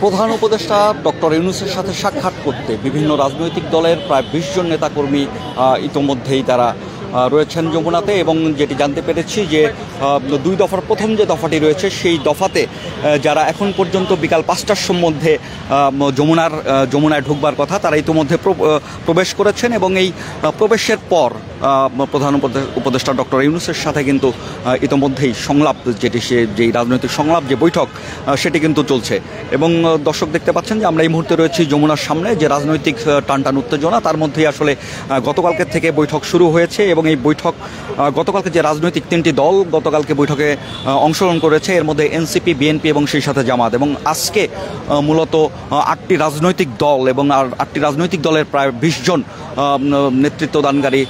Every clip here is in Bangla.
প্রধান উপদেষ্টা ডক্টর ইউনূসের সাথে সাক্ষাৎ করতে বিভিন্ন রাজনৈতিক দলের প্রায় ২০ জন নেতাকর্মী ইতোমধ্যেই তারা রয়েছেন যমুনাতে, এবং যেটি জানতে পেরেছি যে দুই দফার প্রথম যে দফাটি রয়েছে সেই দফাতে যারা এখন পর্যন্ত বিকাল ৫টার মধ্যে যমুনায় ঢুকবার কথা তারা ইতোমধ্যে প্রবেশ করেছেন, এবং এই প্রবেশের পর প্রধান উপদেষ্টা ডক্টর ইউনূসের সাথে কিন্তু ইতোমধ্যেই সংলাপ যেই রাজনৈতিক সংলাপ যে বৈঠক সেটি কিন্তু চলছে। এবং দর্শক দেখতে পাচ্ছেন যে আমরা এই মুহূর্তে রয়েছি যমুনার সামনে, যে রাজনৈতিক টানটান উত্তেজনা তার মধ্যেই আসলে গতকালকে থেকে বৈঠক শুরু হয়েছে, এবং এই বৈঠক গতকালকে যে রাজনৈতিক তিনটি দল গতকালকে বৈঠকে অংশগ্রহণ করেছে এর মধ্যে এনসিপি, বিএনপি এবং সেই সাথে জামাত, এবং আজকে মূলত ৮টি রাজনৈতিক দল এবং ৮টি রাজনৈতিক দলের প্রায় ২০ জন নেতৃত্বদানকারী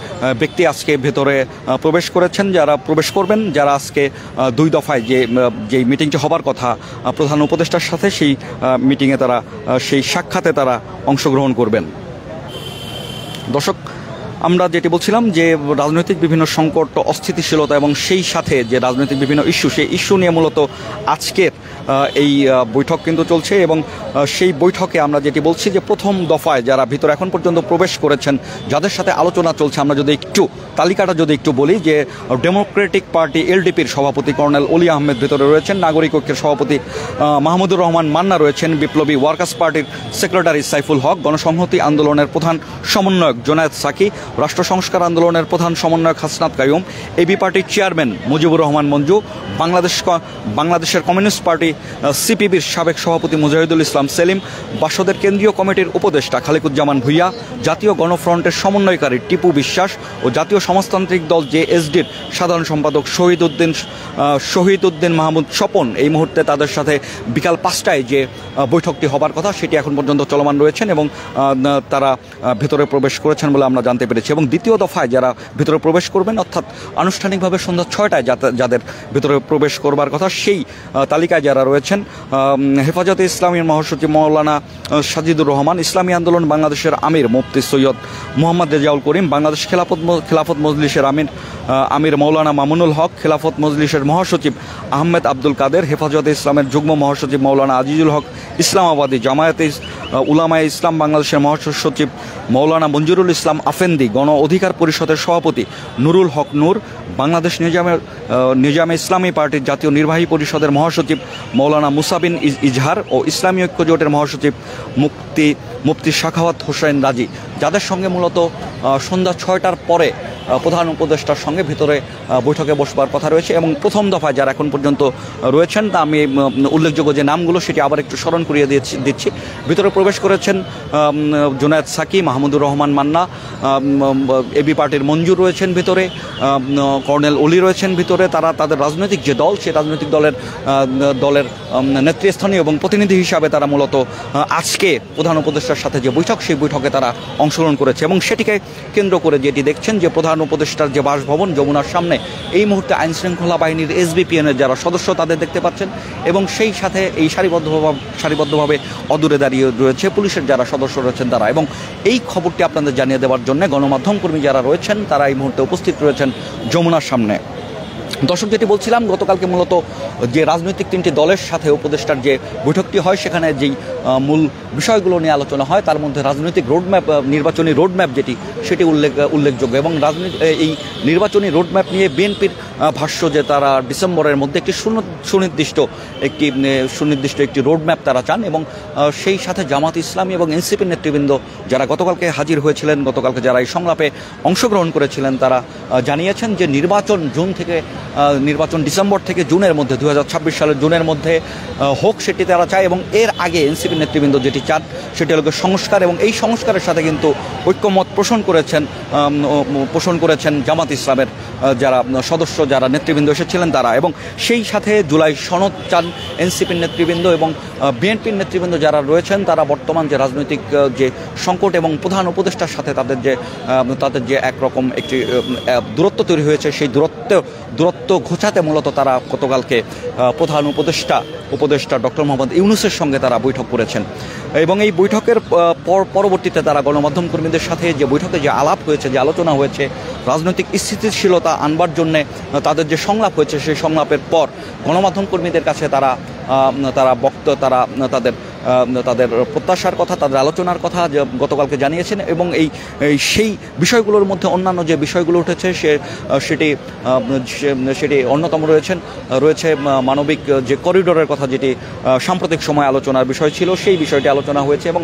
ব্যক্তি আজকে ভেতরে প্রবেশ করেছেন, যারা প্রবেশ করবেন, যারা আজকে দুই দফায় যে মিটিংটি হবার কথা প্রধান উপদেষ্টার সাথে সেই মিটিংয়ে তারা সেই সাক্ষাতে তারা অংশগ্রহণ করবেন। দর্শক, আমরা যেটি বলছিলাম যে রাজনৈতিক বিভিন্ন সংকট, অস্থিতিশীলতা এবং সেই সাথে যে রাজনৈতিক বিভিন্ন ইস্যু, সেই ইস্যু নিয়ে মূলত আজকের এই বৈঠক কিন্তু চলছে, এবং সেই বৈঠকে আমরা যেটি বলছি যে প্রথম দফায় যারা ভিতরে এখন পর্যন্ত প্রবেশ করেছেন, যাদের সাথে আলোচনা চলছে, আমরা যদি একটু তালিকাটা একটু বলি যে ডেমোক্রেটিক পার্টি এলডিপির সভাপতি কর্নেল অলি আহমেদ ভিতরে রয়েছেন, নাগরিক ঐক্যের সভাপতি মাহমুদুর রহমান মান্না রয়েছেন, বিপ্লবী ওয়ার্কার্স পার্টির সেক্রেটারি সাইফুল হক, গণসংহতি আন্দোলনের প্রধান সমন্বয়ক জোনায়েদ সাকি, রাষ্ট্র সংস্কার আন্দোলনের প্রধান সমন্বয়ক হাসনাত কাইয়ুম, এবি পার্টির চেয়ারম্যান মুজিবুর রহমান মঞ্জু, বাংলাদেশের কমিউনিস্ট পার্টি সিপিবির সাবেক সভাপতি মুজাহিদুল ইসলাম সেলিম, বাসদের কেন্দ্রীয় কমিটির উপদেষ্টা খালিকুজ্জামান ভুইয়া, জাতীয় গণফ্রন্টের সমন্বয়কারী টিপু বিশ্বাস ও জাতীয় সমাজতান্ত্রিক দল জেএসডির সাধারণ সম্পাদক শহীদ উদ্দিন মাহমুদ স্বপন এই মুহূর্তে তাদের সাথে বিকাল ৫টায় যে বৈঠকটি হবার কথা সেটি এখন পর্যন্ত চলমান রয়েছেন, এবং তারা ভেতরে প্রবেশ করেছেন বলে আমরা জানতে পেরেছি। এবং দ্বিতীয় দফায় যারা ভেতরে প্রবেশ করবেন, অর্থাৎ আনুষ্ঠানিকভাবে সন্ধ্যা ৬টায় যাদের ভেতরে প্রবেশ করবার কথা সেই তালিকায় যারা রয়েছেন হেফাজতে ইসলামীর মহাসচিব মৌলানা সাজিদুর রহমান, ইসলামী আন্দোলন বাংলাদেশের আমির মুফতি সৈয়দ মোহাম্মদ রেজাউল করিম, বাংলাদেশ খেলাফত মজলিসের আমির মৌলানা মামুনুল হক, খেলাফত মজলিসের মহাসচিব আহমেদ আব্দুল কাদের, হেফাজতে ইসলামের যুগ্ম মহাসচিব মৌলানা আজিজুল হক ইসলামাবাদী, জামায়াতে উলামায়ে ইসলাম বাংলাদেশের মহাসচিব মৌলানা মঞ্জুরুল ইসলাম আফেন্দি, গণ অধিকার পরিষদের সভাপতি নুরুল হক নূর, বাংলাদেশ নিজামে ইসলামী পার্টির জাতীয় নির্বাহী পরিষদের মহাসচিব মৌলানা মুসাবিন ইজহার ও ইসলামী ঐক্য জোটের মহাসচিব মুফতি শাখাওয়াত হোসেন রাজি, যাদের সঙ্গে মূলত সন্ধ্যা ৬টার পরে প্রধান উপদেষ্টার সঙ্গে ভিতরে বৈঠকে বসবার কথা রয়েছে। এবং প্রথম দফায় যারা এখন পর্যন্ত রয়েছেন তা আমি উল্লেখযোগ্য যে নামগুলো সেটি আবার একটু স্মরণ করিয়ে দিচ্ছি। ভিতরে প্রবেশ করেছেন জোনায়েদ সাকি, মাহমুদুর রহমান মান্না, এবি পার্টির মঞ্জুর রয়েছেন ভিতরে, কর্নেল অলি রয়েছেন ভিতরে, তারা তাদের রাজনৈতিক যে দল সেই রাজনৈতিক দলের নেতৃস্থানীয় এবং প্রতিনিধি হিসাবে তারা মূলত আজকে প্রধান উপদেষ্টার সাথে যে বৈঠক সেই বৈঠকে তারা অংশগ্রহণ করেছে, এবং সেটিকে কেন্দ্র করে যেটি দেখছেন যে প্রধান উপদেষ্টার যে বাসভবন যমুনার সামনে এই মুহূর্তে আইনশৃঙ্খলা বাহিনীর এসবিপিএনের যারা সদস্য তাদের দেখতে পাচ্ছেন, এবং সেই সাথে এই সারিবদ্ধভাবে অদূরে দাঁড়িয়ে রয়েছে পুলিশের যারা সদস্য রয়েছেন তারা। এবং এই খবরটি আপনাদের জানিয়ে দেওয়ার জন্য গণমাধ্যম কর্মী যারা রয়েছেন তারা এই মুহূর্তে উপস্থিত রয়েছেন যমুনার সামনে। দর্শক, যেটি বলছিলাম গতকালকে মূলত যে রাজনৈতিক তিনটি দলের সাথে উপদেষ্টার যে বৈঠকটি হয় সেখানে যেই মূল বিষয়গুলো নিয়ে আলোচনা হয় তার মধ্যে রাজনৈতিক রোডম্যাপ, নির্বাচনী রোডম্যাপ সেটি উল্লেখযোগ্য, এবং এই নির্বাচনী রোডম্যাপ নিয়ে বিএনপির ভাষ্য যে তারা ডিসেম্বরের মধ্যে একটি সুনির্দিষ্ট একটি রোডম্যাপ তারা চান, এবং সেই সাথে জামাত ইসলামী এবং এনসিপির নেতৃবৃন্দ যারা গতকালকে হাজির হয়েছিলেন, গতকালকে যারা এই সংলাপে অংশগ্রহণ করেছিলেন তারা জানিয়েছেন যে নির্বাচন ডিসেম্বর থেকে জুনের মধ্যে 2026 সালের জুনের মধ্যে হোক সেটি তারা চায়, এবং এর আগে এনসিপি নেতৃবৃন্দ যেটি চান সেটি হল সংস্কার, এবং এই সংস্কারের সাথে কিন্তু ঐক্যমত পোষণ করেছেন জামাত ইসলামের যারা সদস্য, যারা নেতৃবৃন্দ এসেছিলেন তারা, এবং সেই সাথে জুলাই সনদ চান এনসিপির নেতৃবৃন্দ, এবং বিএনপির নেতৃবৃন্দ যারা রয়েছেন তারা বর্তমান যে রাজনৈতিক যে সংকট এবং প্রধান উপদেষ্টার সাথে তাদের যে একরকম একটি দূরত্ব তৈরি হয়েছে সেই দূরত্ব ঘোচাতে মূলত তারা গতকালকে প্রধান উপদেষ্টা ডক্টর মোহাম্মদ ইউনূসের সঙ্গে তারা বৈঠক করেছেন, এবং এই বৈঠকের পরবর্তীতে তারা গণমাধ্যম কর্মীদের সাথে যে বৈঠকে যে আলাপ হয়েছে, যে আলোচনা হয়েছে, রাজনৈতিক স্থিতিশীলতা আনবার জন্যে তাদের যে সংলাপ হয়েছে সেই সংলাপের পর গণমাধ্যম কর্মীদের কাছে তারা তারা তাদের তাদের প্রত্যাশার কথা, তাদের আলোচনার কথা গতকালকে জানিয়েছেন এবং সেই বিষয়গুলোর মধ্যে অন্যান্য যে বিষয়গুলো উঠেছে সেটি অন্যতম রয়েছে মানবিক যে করিডোরের কথা, যেটি সাম্প্রতিক সময় আলোচনার বিষয় ছিল, সেই বিষয়টি আলোচনা হয়েছে এবং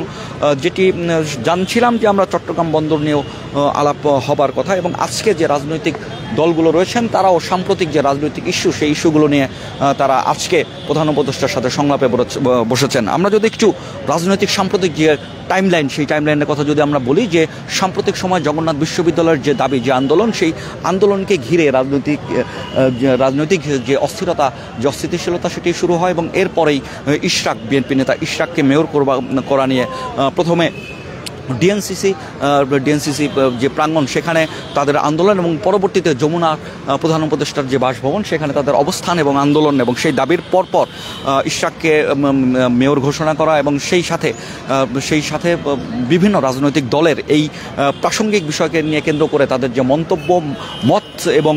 যেটি জানছিলাম যে আমরা চট্টগ্রাম বন্দর নিয়েও আলাপ হবার কথা এবং আজকে যে রাজনৈতিক দলগুলো রয়েছেন তারাও সাম্প্রতিক যে রাজনৈতিক ইস্যু, সেই ইস্যুগুলো নিয়ে তারা আজকে প্রধান উপদেষ্টার সাথে সংলাপে বসেছেন। আমরা যদি একটু রাজনৈতিক সাম্প্রতিক যে টাইমলাইন, সেই টাইমলাইনের কথা যদি আমরা বলি, যে সাম্প্রতিক সময় জগন্নাথ বিশ্ববিদ্যালয়ের যে দাবি, যে আন্দোলন, সেই আন্দোলনকে ঘিরে রাজনৈতিক যে অস্থিরতা, যে অস্থিতিশীলতা, সেটি শুরু হয় এবং এরপরেই বিএনপি নেতা ইশরাককে মেয়র করা নিয়ে প্রথমে ডিএনসিসি যে প্রাঙ্গণ, সেখানে তাদের আন্দোলন এবং পরবর্তীতে যমুনা প্রধান উপদেষ্টার যে বাসভবন, সেখানে তাদের অবস্থান এবং আন্দোলন এবং সেই দাবির পরপর ইশরাককে মেয়র ঘোষণা করা এবং সেই সাথে বিভিন্ন রাজনৈতিক দলের এই প্রাসঙ্গিক বিষয়কে নিয়ে কেন্দ্র করে তাদের যে মন্তব্য, মত এবং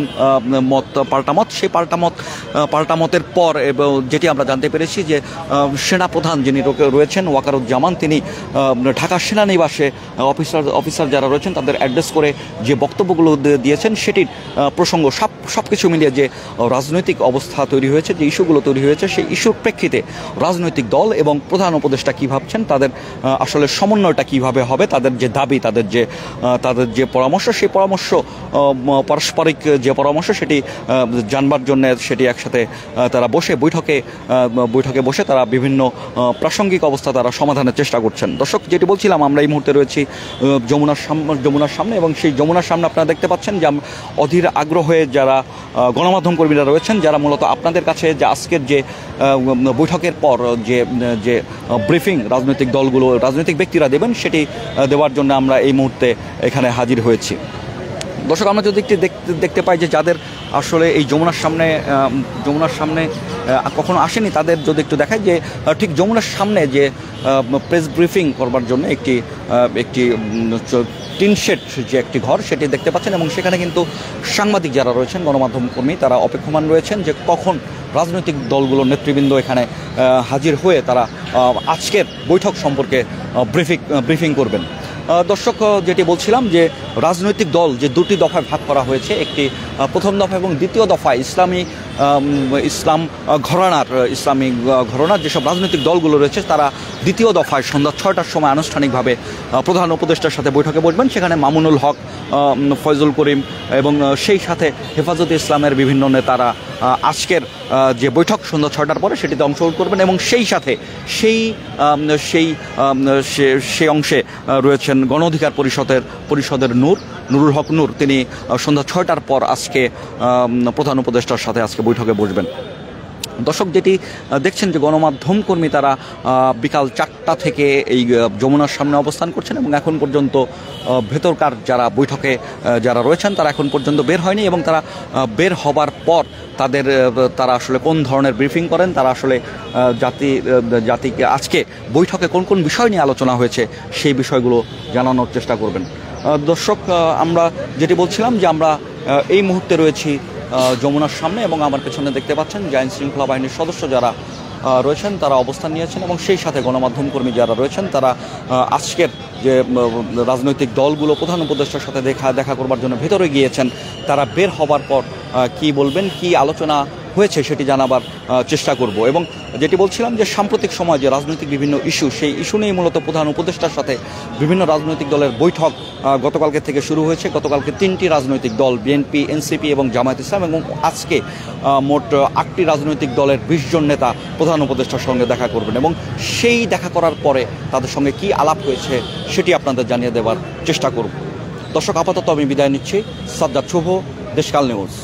পাল্টামত, সেই পাল্টামতের পর এবং যেটি আমরা জানতে পেরেছি যে সেনাপ্রধান যিনি রয়েছেন ওয়াকারুজ্জামান, তিনি ঢাকা সেনানিবাসে অফিসার যারা রয়েছেন তাদের অ্যাড্রেস করে যে বক্তব্যগুলো দিয়েছেন, সেটির প্রসঙ্গ সব কিছু মিলিয়ে যে রাজনৈতিক অবস্থা তৈরি হয়েছে, যে ইস্যুগুলো তৈরি হয়েছে, সেই ইস্যুর প্রেক্ষিতে রাজনৈতিক দল এবং প্রধান উপদেষ্টা কী ভাবছেন, তাদের আসলে সমন্বয়টা কীভাবে হবে, তাদের যে দাবি, তাদের যে পরামর্শ, সেই পরামর্শ পারস্পরিক যে পরামর্শ, সেটি জানবার জন্য সেটি একসাথে তারা বৈঠকে বসে তারা বিভিন্ন প্রাসঙ্গিক অবস্থা তারা সমাধানের চেষ্টা করছেন। দর্শক, যেটি বলছিলাম, আমরা এই মুহূর্তে রয়েছি যমুনার সামনে এবং সেই যমুনার সামনে আপনারা দেখতে পাচ্ছেন যে অধীর আগ্রহে যারা গণমাধ্যম কর্মীরা রয়েছেন, যারা মূলত আপনাদের কাছে যে আজকের যে বৈঠকের পর যে ব্রিফিং রাজনৈতিক ব্যক্তিরা দেবেন, সেটি দেওয়ার জন্য আমরা এই মুহূর্তে এখানে হাজির হয়েছি। দর্শক, আমরা যদি একটু দেখতে পাই যে যাদের আসলে এই যমুনার সামনে কখনো আসেনি, তাদের যদি একটু দেখায় যে ঠিক যমুনার সামনে যে প্রেস ব্রিফিং করবার জন্য একটি টিন শেড যে একটি ঘর, সেটি দেখতে পাচ্ছেন এবং সেখানে কিন্তু সাংবাদিক যারা রয়েছেন, গণমাধ্যম কর্মী, তারা অপেক্ষমান রয়েছেন যে কখন রাজনৈতিক দলগুলোর নেতৃবৃন্দ এখানে হাজির হয়ে তারা আজকের বৈঠক সম্পর্কে ব্রিফিং করবেন। দর্শক, যেটি বলছিলাম যে রাজনৈতিক দল যে দুটি দফায় ভাগ করা হয়েছে, একটি প্রথম দফা এবং দ্বিতীয় দফায় ইসলাম ঘরানার যেসব রাজনৈতিক দলগুলো রয়েছে, তারা দ্বিতীয় দফায় সন্ধ্যা 6টার সময় আনুষ্ঠানিকভাবে প্রধান উপদেষ্টার সাথে বৈঠকে বসবেন। সেখানে মামুনুল হক, ফয়জুল করিম এবং সেই সাথে হেফাজতে ইসলামের বিভিন্ন নেতারা আজকের যে বৈঠক সন্ধ্যা 6টার পরে সেটিতে অংশগ্রহণ করবেন এবং সেই সাথে সেই অংশে রয়েছেন গণ অধিকার পরিষদের নুরুল হক নূর, তিনি সন্ধ্যা 6টার পর আজকে প্রধান উপদেষ্টার সাথে আজকে বৈঠকে বসবেন। দর্শক, যেটি দেখছেন যে গণমাধ্যম কর্মী তারা বিকাল 4টা থেকে এই যমুনার সামনে অবস্থান করছেন এবং এখন পর্যন্ত ভেতরকার যারা বৈঠকে যারা রয়েছেন তারা এখন পর্যন্ত বের হয়নি এবং তারা বের হবার পর তারা আসলে কোন ধরনের ব্রিফিং করেন, তারা আসলে জাতিকে আজকে বৈঠকে কোন কোন বিষয় নিয়ে আলোচনা হয়েছে সেই বিষয়গুলো জানানোর চেষ্টা করবেন। দর্শক, আমরা যেটি বলছিলাম যে আমরা এই মুহূর্তে রয়েছি যমুনার সামনে এবং আমার পেছনে দেখতে পাচ্ছেন যে আইন শৃঙ্খলা বাহিনীর সদস্য যারা রয়েছেন তারা অবস্থান নিয়েছেন এবং সেই সাথে গণমাধ্যম কর্মী যারা রয়েছেন তারা আজকের যে রাজনৈতিক দলগুলো প্রধান উপদেষ্টার সাথে দেখা করবার জন্য ভেতরে গিয়েছেন, তারা বের হবার পর কি বলবেন, কি আলোচনা হয়েছে সেটি জানাবার চেষ্টা করব। এবং যেটি বলছিলাম যে সাম্প্রতিক সময় যে রাজনৈতিক বিভিন্ন ইস্যু, সেই ইস্যু নিয়ে মূলত প্রধান উপদেষ্টার সাথে বিভিন্ন রাজনৈতিক দলের বৈঠক গতকালকে থেকে শুরু হয়েছে। গতকালকে 3টি রাজনৈতিক দল, বিএনপি, এনসিপি এবং জামায়াত ইসলাম, এবং আজকে মোট 8টি রাজনৈতিক দলের 20 জন নেতা প্রধান উপদেষ্টার সঙ্গে দেখা করবেন এবং সেই দেখা করার পরে তাদের সঙ্গে কি আলাপ হয়েছে সেটি আপনাদের জানিয়ে দেওয়ার চেষ্টা করব। দর্শক, আপাতত আমি বিদায় নিচ্ছি। সাজ্জাদ শুভ, দেশকাল নিউজ।